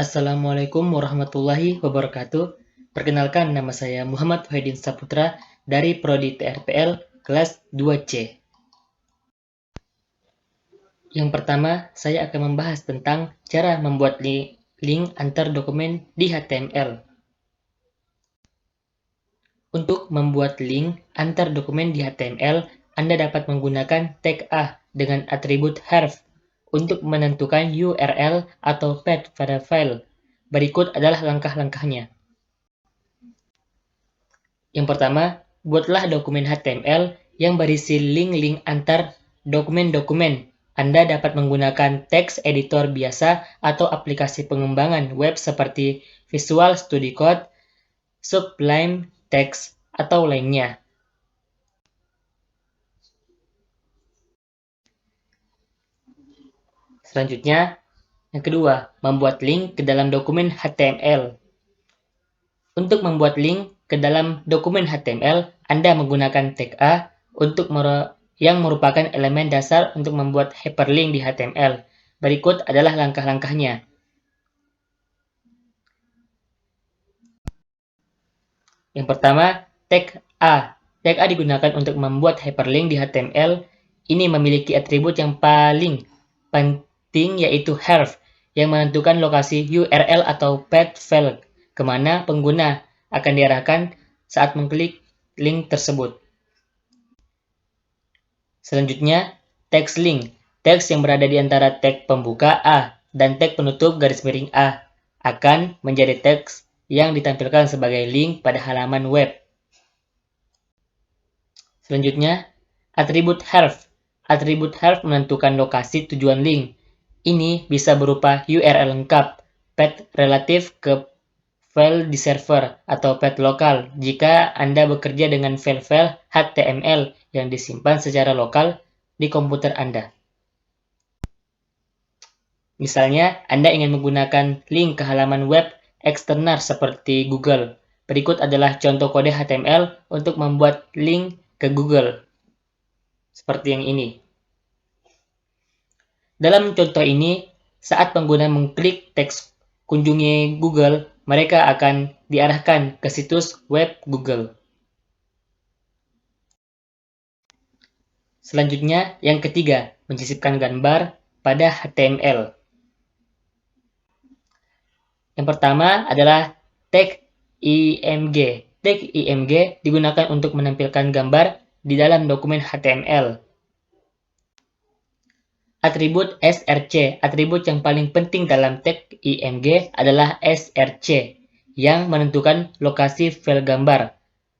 Assalamualaikum warahmatullahi wabarakatuh. Perkenalkan, nama saya Muhammad Wahidin Saputra dari Prodi TRPL kelas 2C. Yang pertama, saya akan membahas tentang cara membuat link antar dokumen di HTML. Untuk membuat link antar dokumen di HTML, Anda dapat menggunakan tag A dengan atribut href untuk menentukan URL atau path pada file. Berikut adalah langkah-langkahnya. Yang pertama, buatlah dokumen HTML yang berisi link-link antar dokumen-dokumen. Anda dapat menggunakan text editor biasa atau aplikasi pengembangan web seperti Visual Studio Code, Sublime Text, atau lainnya. Selanjutnya, yang kedua, membuat link ke dalam dokumen HTML. Untuk membuat link ke dalam dokumen HTML, Anda menggunakan tag A yang merupakan elemen dasar untuk membuat hyperlink di HTML. Berikut adalah langkah-langkahnya. Yang pertama, tag A. Tag A digunakan untuk membuat hyperlink di HTML. Ini memiliki atribut yang paling penting, yaitu href, yang menentukan lokasi URL atau path file kemana pengguna akan diarahkan saat mengklik link tersebut. Selanjutnya, teks link. Teks yang berada di antara tag pembuka A dan tag penutup garis miring A akan menjadi teks yang ditampilkan sebagai link pada halaman web. Selanjutnya, atribut href. Atribut href menentukan lokasi tujuan link. Ini bisa berupa URL lengkap, path relatif ke file di server, atau path lokal jika Anda bekerja dengan file-file HTML yang disimpan secara lokal di komputer Anda. Misalnya, Anda ingin menggunakan link ke halaman web eksternal seperti Google. Berikut adalah contoh kode HTML untuk membuat link ke Google, seperti yang ini. Dalam contoh ini, saat pengguna mengklik teks "kunjungi Google", mereka akan diarahkan ke situs web Google. Selanjutnya, yang ketiga, menyisipkan gambar pada HTML. Yang pertama adalah tag img. Tag img digunakan untuk menampilkan gambar di dalam dokumen HTML. Atribut src. Atribut yang paling penting dalam tag img adalah src, yang menentukan lokasi file gambar.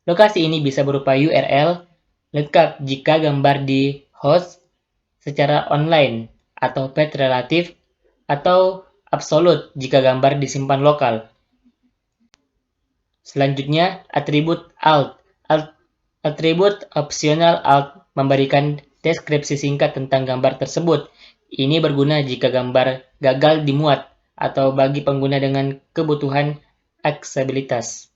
Lokasi ini bisa berupa URL lengkap jika gambar di host secara online, atau path relatif, atau absolut jika gambar disimpan lokal. Selanjutnya, atribut alt. Atribut opsional alt memberikan deskripsi singkat tentang gambar tersebut. Ini berguna jika gambar gagal dimuat atau bagi pengguna dengan kebutuhan aksesibilitas.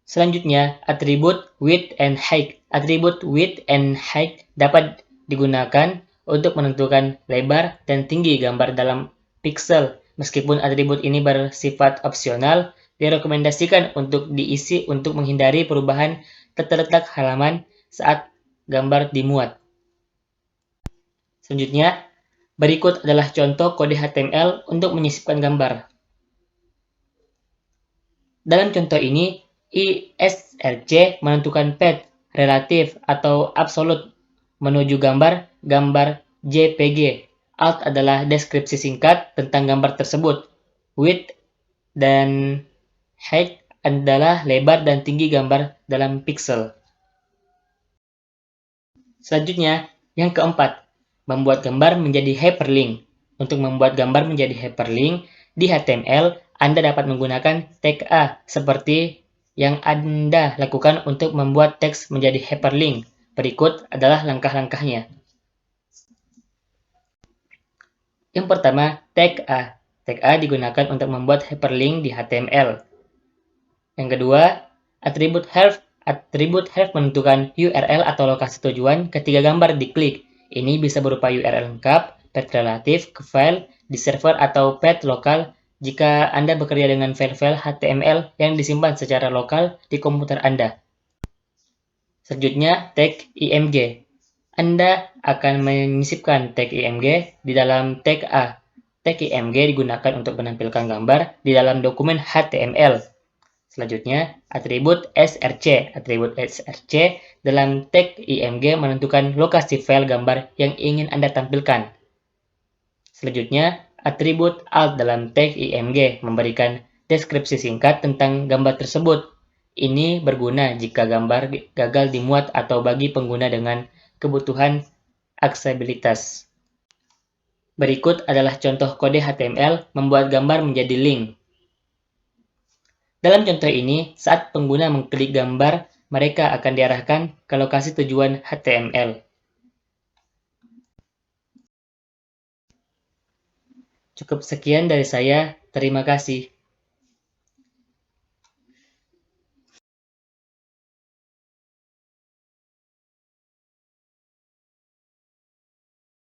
Selanjutnya, atribut width and height. Atribut width and height dapat digunakan untuk menentukan lebar dan tinggi gambar dalam pixel. Meskipun atribut ini bersifat opsional, direkomendasikan untuk diisi untuk menghindari perubahan terletak halaman saat gambar dimuat. Selanjutnya, berikut adalah contoh kode HTML untuk menyisipkan gambar. Dalam contoh ini, ISRC menentukan path relatif atau absolut menuju gambar JPG. Alt adalah deskripsi singkat tentang gambar tersebut. Width dan height adalah lebar dan tinggi gambar dalam pixel. Selanjutnya, yang keempat, membuat gambar menjadi hyperlink. Untuk membuat gambar menjadi hyperlink di HTML, Anda dapat menggunakan tag A seperti yang Anda lakukan untuk membuat teks menjadi hyperlink. Berikut adalah langkah-langkahnya. Yang pertama, tag A. Tag A digunakan untuk membuat hyperlink di HTML. Yang kedua, atribut href Atribut have menentukan URL atau lokasi tujuan ketika gambar diklik. Ini bisa berupa URL lengkap, path relatif ke file, di server atau path lokal jika Anda bekerja dengan file-file HTML yang disimpan secara lokal di komputer Anda. Selanjutnya, tag IMG. Anda akan menyisipkan tag IMG di dalam tag A. Tag IMG digunakan untuk menampilkan gambar di dalam dokumen HTML. Selanjutnya, atribut src. Atribut src dalam tag IMG menentukan lokasi file gambar yang ingin Anda tampilkan. Selanjutnya, atribut alt dalam tag IMG memberikan deskripsi singkat tentang gambar tersebut. Ini berguna jika gambar gagal dimuat atau bagi pengguna dengan kebutuhan aksesibilitas. Berikut adalah contoh kode HTML membuat gambar menjadi link. Dalam contoh ini, saat pengguna mengklik gambar, mereka akan diarahkan ke lokasi tujuan HTML. Cukup sekian dari saya, terima kasih.